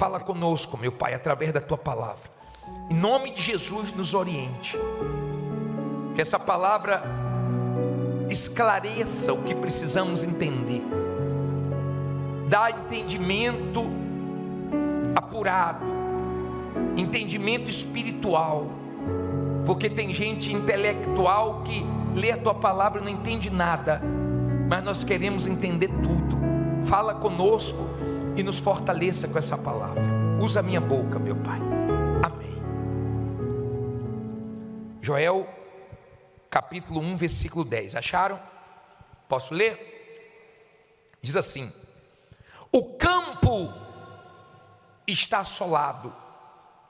Fala conosco, meu Pai, através da tua palavra. Em nome de Jesus, nos oriente. Que essa palavra esclareça o que precisamos entender. Dá entendimento apurado, entendimento espiritual. Porque tem gente intelectual que lê a tua palavra e não entende nada. Mas nós queremos entender tudo. Fala conosco e nos fortaleça com essa palavra. Usa a minha boca, meu Pai. Amém. Joel, capítulo 1, versículo 10. Acharam? Posso ler? Diz assim: o campo está assolado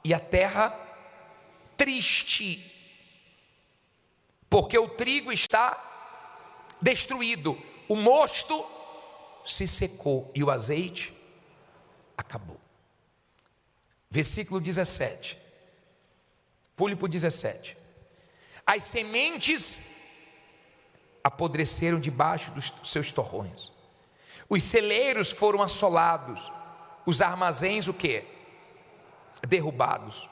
e a terra triste, porque o trigo está destruído, o mosto se secou e o azeite acabou. Versículo 17. Pule para o 17. As sementes apodreceram debaixo dos seus torrões, os celeiros foram assolados, os armazéns o quê? Derrubados,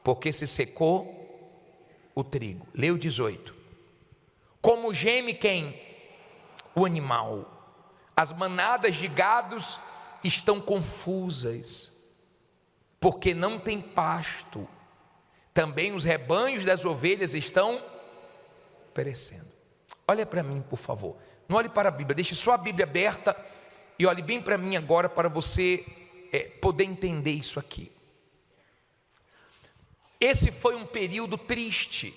porque se secou o trigo. Lê o 18. Como geme quem? O animal. As manadas de gados estão confusas, porque não tem pasto. Também os rebanhos das ovelhas estão perecendo. Olha para mim, por favor. Não olhe para a Bíblia, deixe só a Bíblia aberta e olhe bem para mim agora, para você poder entender isso aqui. Esse foi um período triste.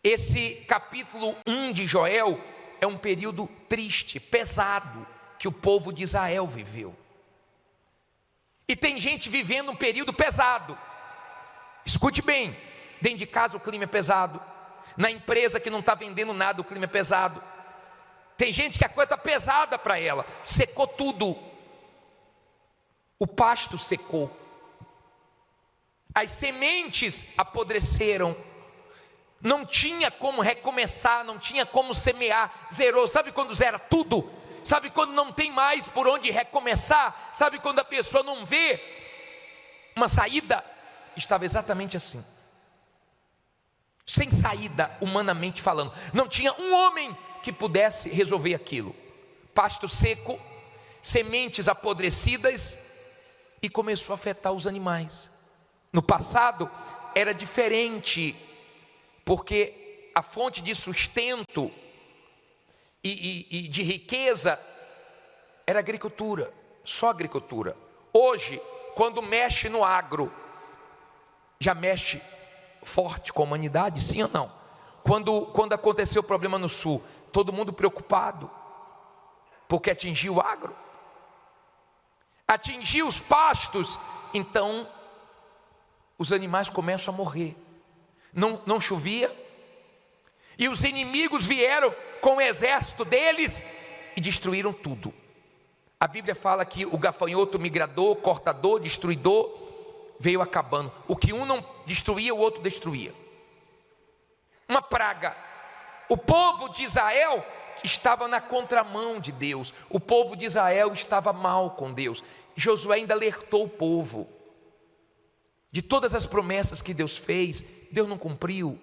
Esse capítulo 1 de Joel é um período triste, pesado, que o povo de Israel viveu. E tem gente vivendo um período pesado. Escute bem, dentro de casa o clima é pesado, na empresa que não está vendendo nada o clima é pesado. Tem gente que a coisa está pesada para ela, secou tudo, o pasto secou, as sementes apodreceram, não tinha como recomeçar, não tinha como semear, zerou. Sabe quando zera tudo? Sabe quando não tem mais por onde recomeçar? Sabe quando a pessoa não vê uma saída? Estava exatamente assim, sem saída, humanamente falando. Não tinha um homem que pudesse resolver aquilo. Pasto seco, sementes apodrecidas, e começou a afetar os animais. No passado era diferente, porque a fonte de sustento e de riqueza era agricultura, só agricultura. Hoje, quando mexe no agro, já mexe forte com a humanidade, sim ou não? Quando aconteceu o problema no sul, todo mundo preocupado, porque atingiu o agro, atingiu os pastos, então os animais começam a morrer. Não chovia, e os inimigos vieram com o exército deles e destruíram tudo. A Bíblia fala que o gafanhoto migrador, cortador, destruidor, veio acabando. O que um não destruía, o outro destruía. Uma praga. O povo de Israel estava na contramão de Deus. O povo de Israel estava mal com Deus. Josué ainda alertou o povo de todas as promessas que Deus fez. Deus não cumpriu.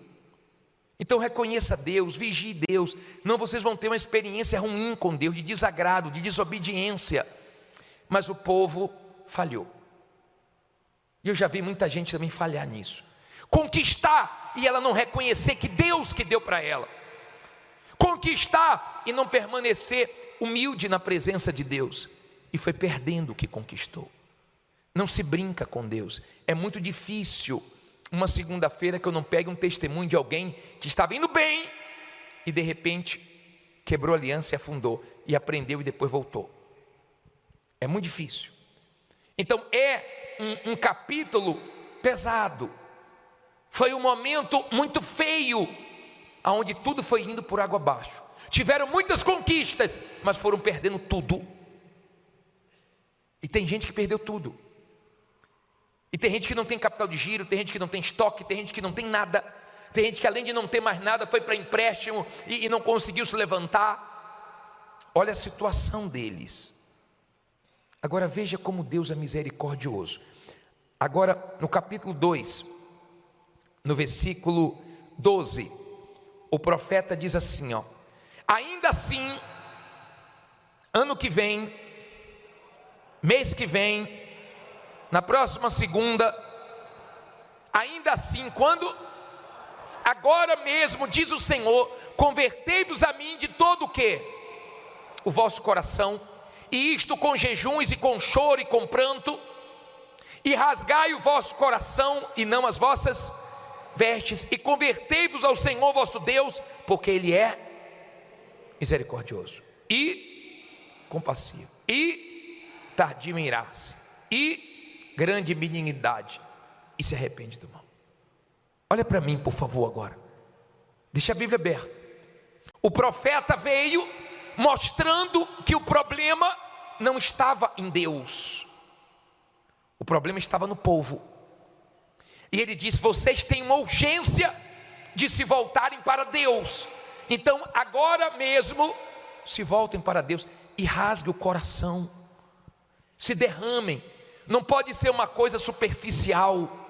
Então reconheça Deus, vigie Deus, senão vocês vão ter uma experiência ruim com Deus, de desagrado, de desobediência. Mas o povo falhou. E eu já vi muita gente também falhar nisso. Conquistar e ela não reconhecer que Deus que deu para ela. Conquistar e não permanecer humilde na presença de Deus. E foi perdendo o que conquistou. Não se brinca com Deus. É muito difícil uma segunda-feira que eu não pegue um testemunho de alguém que estava indo bem e de repente quebrou a aliança e afundou, e aprendeu e depois voltou. É muito difícil. Então é um capítulo pesado. Foi um momento muito feio, onde tudo foi indo por água abaixo. Tiveram muitas conquistas, mas foram perdendo tudo. E tem gente que perdeu tudo. E tem gente que não tem capital de giro, tem gente que não tem estoque, tem gente que não tem nada. Tem gente que além de não ter mais nada, foi para empréstimo e não conseguiu se levantar. Olha a situação deles. Agora veja como Deus é misericordioso. Agora no capítulo 2, no versículo 12, o profeta diz assim, ó: ainda assim, ano que vem, mês que vem, na próxima segunda, ainda assim, quando? Agora mesmo, diz o Senhor, convertei-vos a mim de todo o quê? O vosso coração, e isto com jejuns e com choro e com pranto, e rasgai o vosso coração e não as vossas vestes, e convertei-vos ao Senhor vosso Deus, porque Ele é misericordioso e compassivo, e tardio em irar-se, e grande benignidade, e se arrepende do mal. Olha para mim, por favor, agora. Deixa a Bíblia aberta. O profeta veio mostrando que o problema não estava em Deus, o problema estava no povo. E ele disse: vocês têm uma urgência de se voltarem para Deus. Então agora mesmo se voltem para Deus e rasguem o coração, se derramem. Não pode ser uma coisa superficial.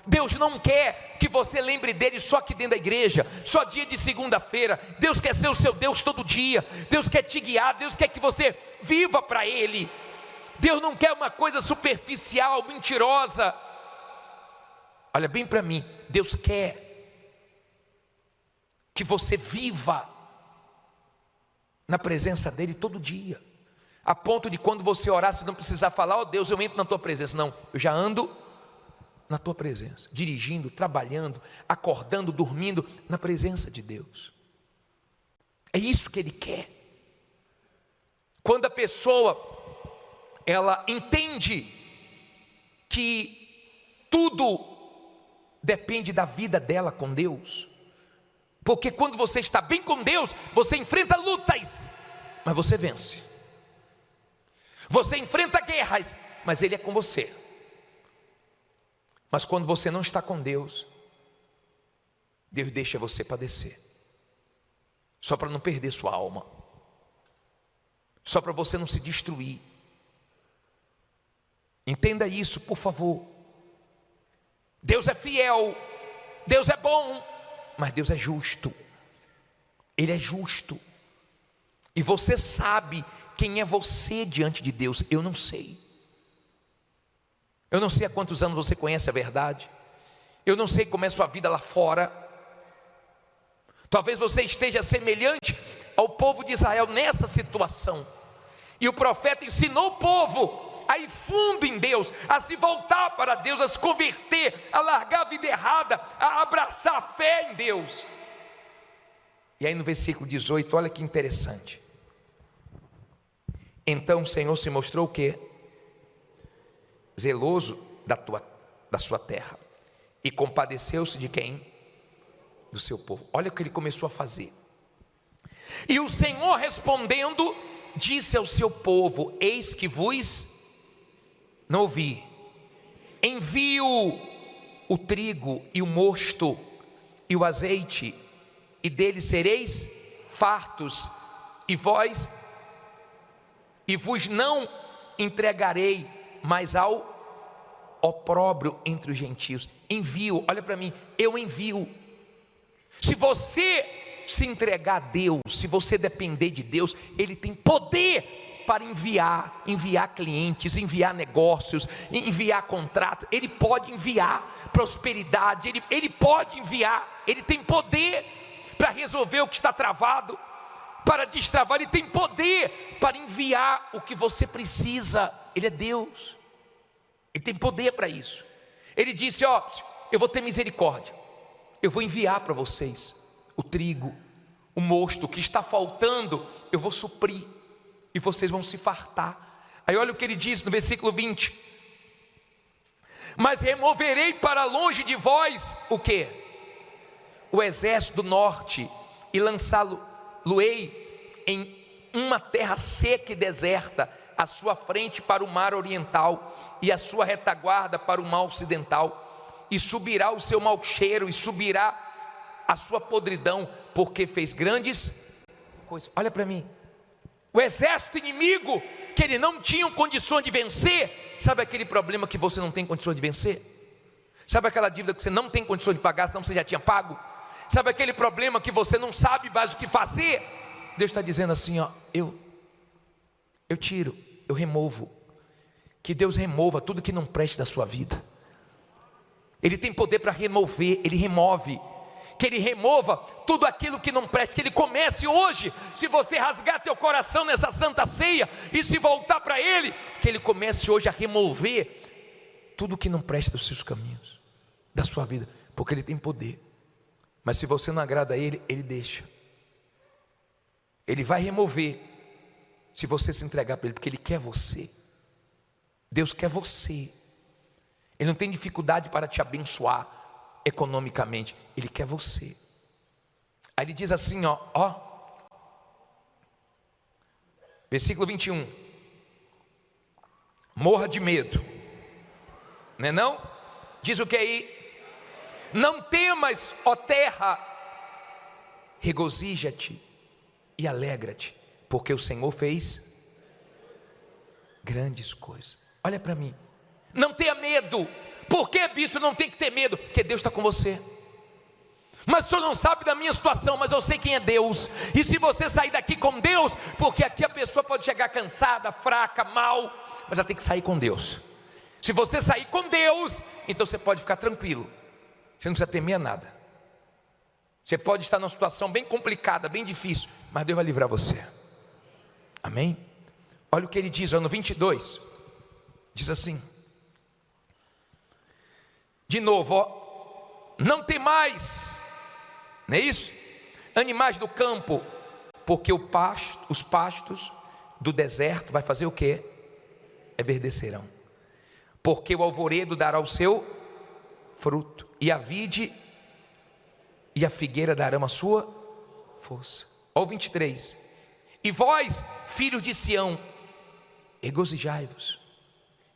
Deus não quer que você lembre dele só aqui dentro da igreja, só dia de segunda-feira. Deus quer ser o seu Deus todo dia. Deus quer te guiar, Deus quer que você viva para Ele. Deus não quer uma coisa superficial, mentirosa. Olha bem para mim, Deus quer que você viva na presença dEle todo dia, a ponto de quando você orar, você não precisar falar: ó Deus, eu entro na tua presença. Não, eu já ando na tua presença, dirigindo, trabalhando, acordando, dormindo, na presença de Deus. É isso que Ele quer. Quando a pessoa, ela entende que tudo depende da vida dela com Deus, porque quando você está bem com Deus, você enfrenta lutas, mas você vence. Você enfrenta guerras, mas Ele é com você. Mas quando você não está com Deus, Deus deixa você padecer, só para não perder sua alma, só para você não se destruir. Entenda isso, por favor. Deus é fiel, Deus é bom, mas Deus é justo. Ele é justo. E você sabe quem é você diante de Deus. Eu não sei. Eu não sei há quantos anos você conhece a verdade. Eu não sei como é a sua vida lá fora. Talvez você esteja semelhante ao povo de Israel nessa situação. E o profeta ensinou o povo a ir fundo em Deus, a se voltar para Deus, a se converter, a largar a vida errada, a abraçar a fé em Deus. E aí no versículo 18, olha que interessante. Então o Senhor se mostrou o quê? Zeloso da sua terra, e compadeceu-se de quem? Do seu povo. Olha o que Ele começou a fazer. E o Senhor respondendo, disse ao seu povo: eis que vos, não ouvi, envio o trigo e o mosto e o azeite, e dele sereis fartos, e vós, e vos não entregarei mais ao opróbrio entre os gentios. Envio, olha para mim, eu envio. Se você se entregar a Deus, se você depender de Deus, Ele tem poder para enviar clientes, enviar negócios, enviar contrato. Ele pode enviar prosperidade, Ele pode enviar, Ele tem poder para resolver o que está travado, para destravar. Ele tem poder para enviar o que você precisa. Ele é Deus, Ele tem poder para isso. Ele disse: ó, eu vou ter misericórdia, eu vou enviar para vocês o trigo, o mosto, o que está faltando, eu vou suprir, e vocês vão se fartar. Aí olha o que ele diz no versículo 20: mas removerei para longe de vós o que? O exército do norte, e lançá-lo-ei em uma terra seca e deserta, a sua frente para o mar oriental, e a sua retaguarda para o mar ocidental, e subirá o seu mau cheiro, e subirá a sua podridão, porque fez grandes coisas. Olha para mim, o exército inimigo, que ele não tinha condições de vencer. Sabe aquele problema que você não tem condições de vencer? Sabe aquela dívida que você não tem condições de pagar, senão você já tinha pago? Sabe aquele problema que você não sabe mais o que fazer? Deus está dizendo assim, ó, eu tiro, eu removo. Que Deus remova tudo que não preste da sua vida. Ele tem poder para remover, Ele remove. Que Ele remova tudo aquilo que não preste. Que Ele comece hoje, se você rasgar teu coração nessa santa ceia e se voltar para Ele, que Ele comece hoje a remover tudo que não preste dos seus caminhos, da sua vida, porque Ele tem poder. Mas se você não agrada a Ele, Ele deixa. Ele vai remover, se você se entregar para Ele, porque Ele quer você. Deus quer você. Ele não tem dificuldade para te abençoar economicamente, Ele quer você. Aí Ele diz assim, ó, versículo 21, morra de medo, não é não? Diz o que aí? Não temas, ó terra, regozija-te e alegra-te, porque o Senhor fez grandes coisas. Olha para mim, não tenha medo. Por que, bispo, não tem que ter medo? Porque Deus está com você. Mas o senhor não sabe da minha situação, mas eu sei quem é Deus. E se você sair daqui com Deus, porque aqui a pessoa pode chegar cansada, fraca, mal, mas ela tem que sair com Deus. Se você sair com Deus, então você pode ficar tranquilo. Você não precisa temer nada. Você pode estar numa situação bem complicada, bem difícil, mas Deus vai livrar você. Amém? Olha o que ele diz, no 22. Diz assim, de novo, não tem mais, não é isso? Animais do campo, porque os pastos do deserto vai fazer o quê? Verdecerão. Porque o alvoredo dará o seu fruto, e a vide e a figueira darão a sua força. Olha o 23. E vós, filhos de Sião, regozijai-vos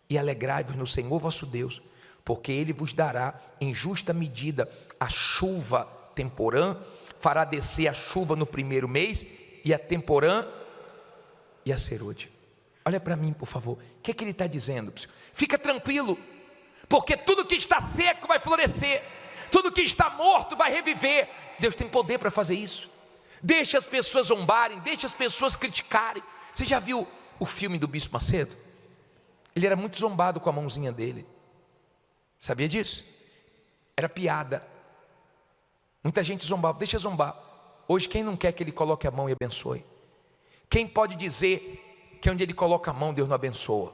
e alegrai-vos no Senhor vosso Deus, porque Ele vos dará em justa medida a chuva temporã, fará descer a chuva no primeiro mês, e a temporã e a serôdia. Olha para mim, por favor, o que Ele está dizendo? Fica tranquilo, porque tudo que está seco vai florescer, tudo que está morto vai reviver. Deus tem poder para fazer isso. Deixa as pessoas zombarem, deixa as pessoas criticarem. Você já viu o filme do Bispo Macedo? Ele era muito zombado com a mãozinha dele. Sabia disso? Era piada. Muita gente zombava, deixa zombar. Hoje quem não quer que ele coloque a mão e abençoe? Quem pode dizer que onde ele coloca a mão Deus não abençoa?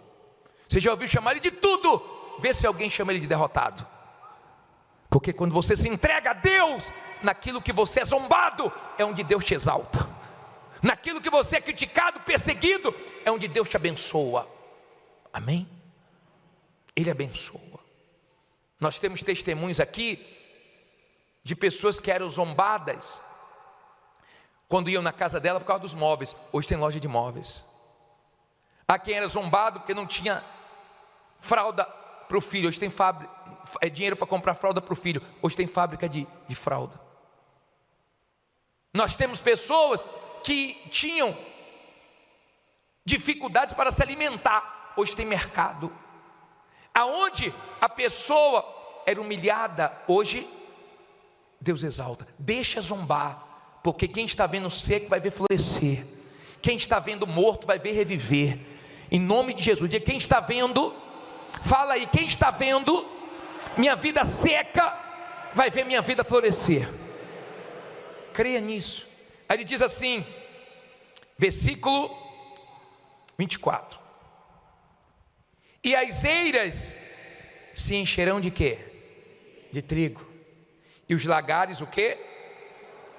Você já ouviu chamar ele de tudo? Vê se alguém chama ele de derrotado. Porque quando você se entrega a Deus, naquilo que você é zombado, é onde Deus te exalta. Naquilo que você é criticado, perseguido, é onde Deus te abençoa. Amém? Ele abençoa. Nós temos testemunhos aqui de pessoas que eram zombadas quando iam na casa dela por causa dos móveis. Hoje tem loja de móveis. Há quem era zombado porque não tinha fralda para o filho. Hoje tem dinheiro para comprar fralda para o filho. Hoje tem fábrica de fralda. Nós temos pessoas que tinham dificuldades para se alimentar. Hoje tem mercado. Aonde a pessoa era humilhada, hoje Deus exalta. Deixa zombar, porque quem está vendo seco vai ver florescer. Quem está vendo morto vai ver reviver. Em nome de Jesus, diga, quem está vendo, fala aí, quem está vendo minha vida seca, vai ver minha vida florescer. Creia nisso. Aí ele diz assim, versículo 24. E as eiras se encherão de quê? De trigo. E os lagares o quê?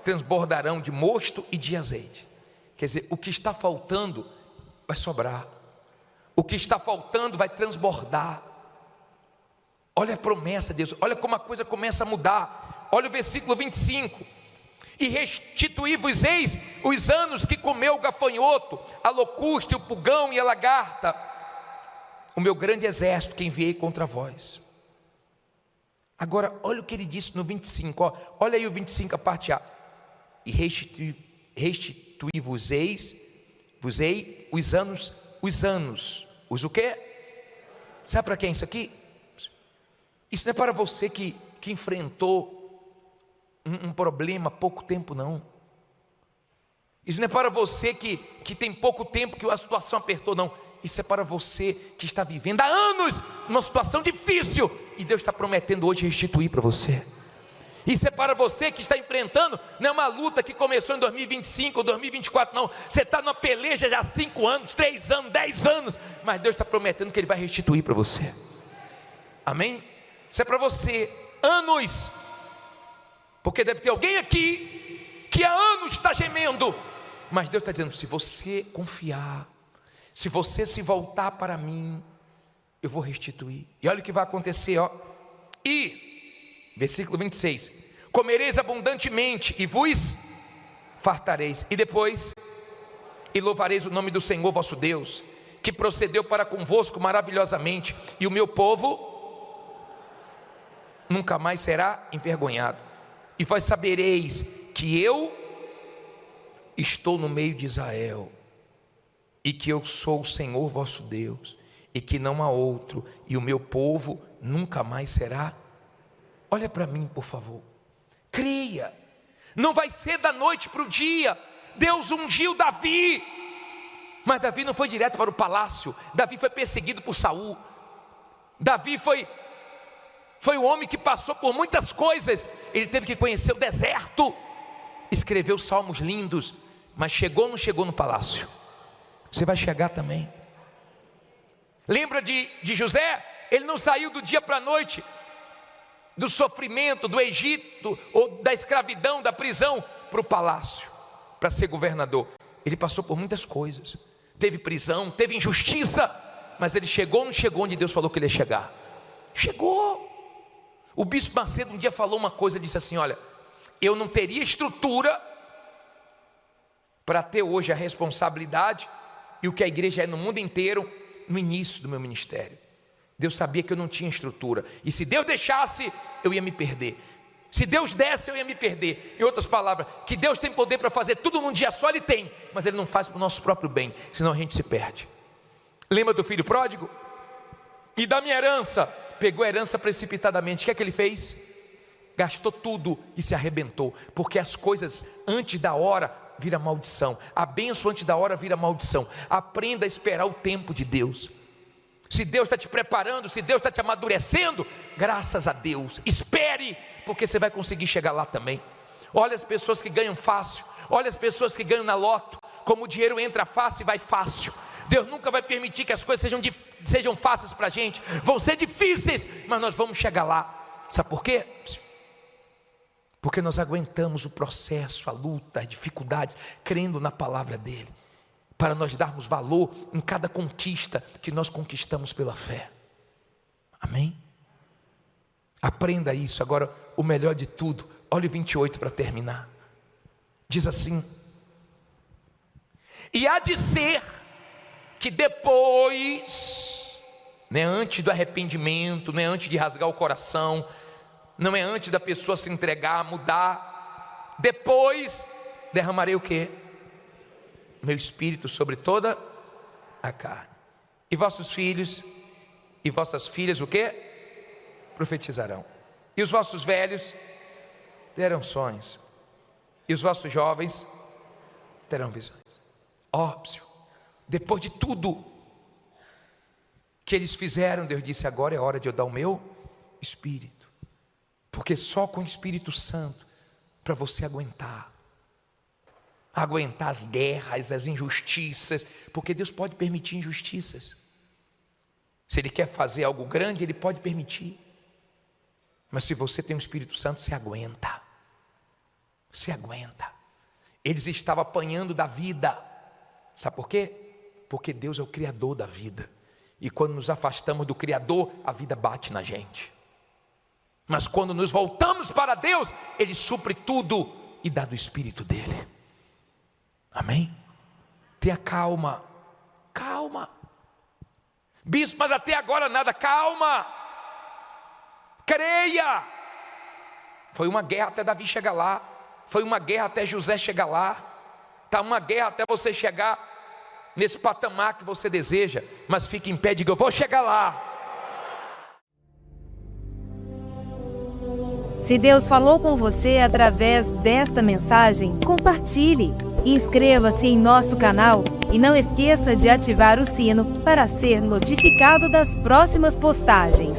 Transbordarão de mosto e de azeite. Quer dizer, o que está faltando vai sobrar. O que está faltando vai transbordar. Olha a promessa de Deus, olha como a coisa começa a mudar. Olha o versículo 25. E restituí-vos-eis os anos que comeu o gafanhoto, a locusta, o pulgão e a lagarta, o meu grande exército que enviei contra vós. Agora, olha o que ele disse no 25, olha aí o 25, a parte A. E restituí-vos-eis Vos-ei os anos. Os o quê? Sabe para quem é isso aqui? Isso não é para você que enfrentou um problema há pouco tempo, não. Isso não é para você que tem pouco tempo que a situação apertou, não. Isso é para você que está vivendo há anos numa situação difícil e Deus está prometendo hoje restituir para você. Isso é para você que está enfrentando, não é uma luta que começou em 2025 ou 2024, não. Você está numa peleja já há 5 anos, 3 anos, 10 anos, mas Deus está prometendo que Ele vai restituir para você. Amém? Isso é para você, anos, porque deve ter alguém aqui que há anos está gemendo, mas Deus está dizendo: se você confiar, se você se voltar para mim, eu vou restituir. E olha o que vai acontecer, ó. E, versículo 26, comereis abundantemente e vos fartareis, e depois, e louvareis o nome do Senhor vosso Deus, que procedeu para convosco maravilhosamente, e o meu povo nunca mais será envergonhado. E vós sabereis que eu estou no meio de Israel, e que eu sou o Senhor vosso Deus, e que não há outro, e o meu povo nunca mais será. Olha para mim, por favor, creia, não vai ser da noite para o dia. Deus ungiu Davi, mas Davi não foi direto para o palácio. Davi foi perseguido por Saul. Davi foi o homem que passou por muitas coisas. Ele teve que conhecer o deserto, escreveu salmos lindos, mas chegou ou não chegou no palácio? Você vai chegar também. Lembra de José? Ele não saiu do dia para a noite, do sofrimento, do Egito, ou da escravidão, da prisão, para o palácio, para ser governador. Ele passou por muitas coisas, teve prisão, teve injustiça, mas ele chegou ou não chegou onde Deus falou que ele ia chegar? Chegou. O bispo Macedo um dia falou uma coisa, disse assim: olha, eu não teria estrutura para ter hoje a responsabilidade e o que a igreja é no mundo inteiro no início do meu ministério. Deus sabia que eu não tinha estrutura, e se Deus deixasse, eu ia me perder. Se Deus desse, eu ia me perder. Em outras palavras, que Deus tem poder para fazer tudo num dia só, Ele tem, mas Ele não faz para o nosso próprio bem, senão a gente se perde. Lembra do filho pródigo? E da minha herança? Pegou a herança precipitadamente. O que é que ele fez? Gastou tudo e se arrebentou, porque as coisas antes da hora vira maldição, a bênção antes da hora vira maldição. Aprenda a esperar o tempo de Deus. Se Deus está te preparando, se Deus está te amadurecendo, graças a Deus, espere, porque você vai conseguir chegar lá também. Olha as pessoas que ganham fácil, olha as pessoas que ganham na loto, como o dinheiro entra fácil e vai fácil. Deus nunca vai permitir que as coisas sejam fáceis para a gente, vão ser difíceis, mas nós vamos chegar lá. Sabe por quê? Porque nós aguentamos o processo, a luta, as dificuldades, crendo na palavra dEle, para nós darmos valor em cada conquista que nós conquistamos pela fé. Amém? Aprenda isso. Agora, o melhor de tudo, olha o 28 para terminar. Diz assim: e há de ser que depois, não é antes do arrependimento, não é antes de rasgar o coração, não é antes da pessoa se entregar, mudar, depois derramarei o quê? Meu espírito sobre toda a carne, e vossos filhos e vossas filhas o quê? Profetizarão, e os vossos velhos terão sonhos, e os vossos jovens terão visões. Óbvio, depois de tudo que eles fizeram, Deus disse: agora é hora de eu dar o meu espírito, porque só com o Espírito Santo, para você aguentar as guerras, as injustiças, porque Deus pode permitir injustiças. Se Ele quer fazer algo grande, Ele pode permitir, mas se você tem o Espírito Santo, você aguenta. Eles estavam apanhando da vida, sabe por quê? Porque Deus é o Criador da vida, e quando nos afastamos do Criador, a vida bate na gente. Mas quando nos voltamos para Deus, Ele supre tudo e dá do Espírito dEle. Amém? Tenha calma. Bispo, mas até agora nada. Calma, creia. Foi uma guerra até Davi chegar lá, foi uma guerra até José chegar lá, está uma guerra até você chegar nesse patamar que você deseja, mas fique em pé e diga: eu vou chegar lá. Se Deus falou com você através desta mensagem, compartilhe. Inscreva-se em nosso canal e não esqueça de ativar o sino para ser notificado das próximas postagens.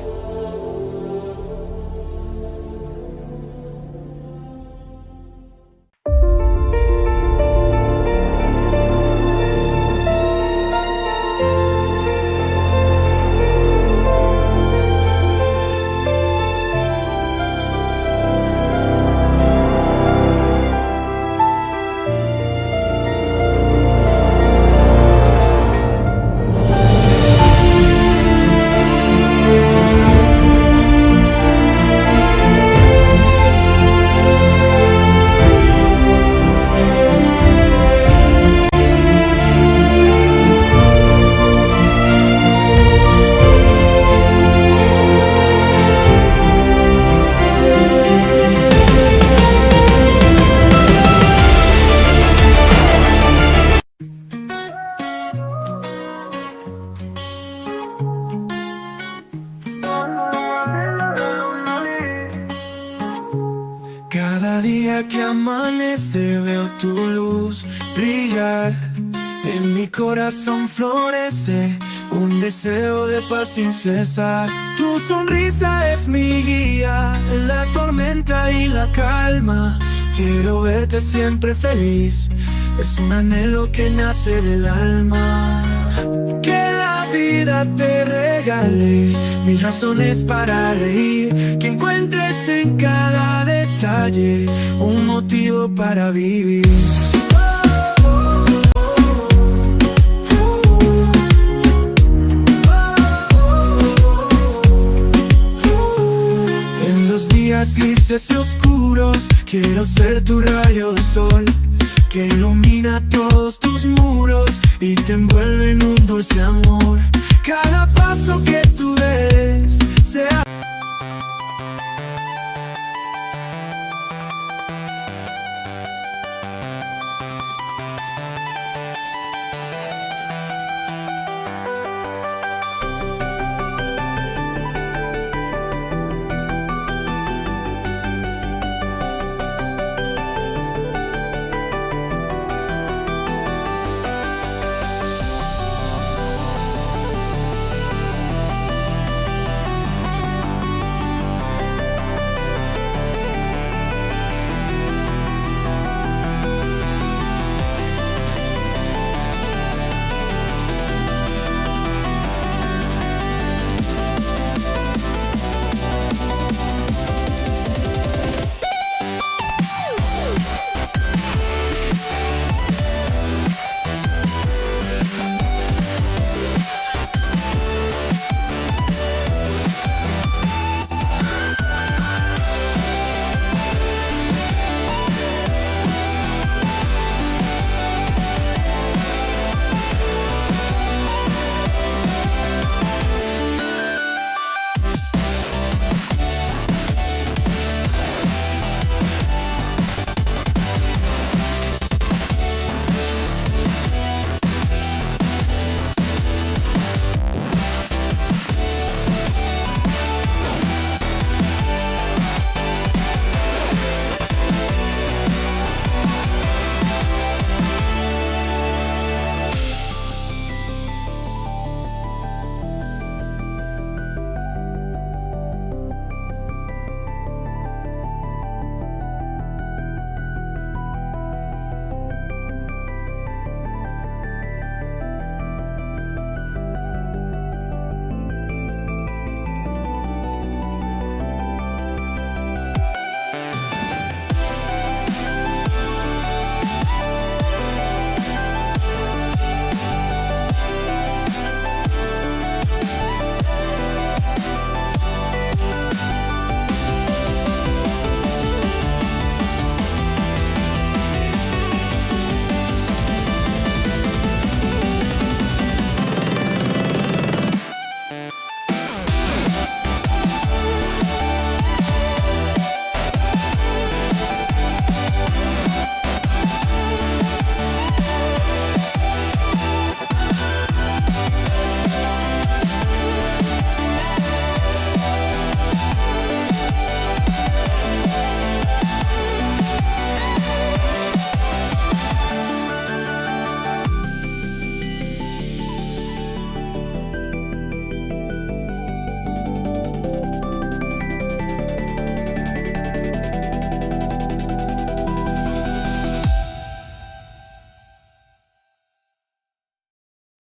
Cada día que amanece veo tu luz brillar. En mi corazón florece un deseo de paz sin cesar. Tu sonrisa es mi guía en la tormenta y la calma. Quiero verte siempre feliz, es un anhelo que nace del alma. Que la vida te regale mil razones para reír, que encuentres en cada detalle un motivo para vivir. En los días grises y oscuros quiero ser tu rayo de sol, que ilumina todos tus muros y te envuelve en un dulce amor. Cada paso que tú des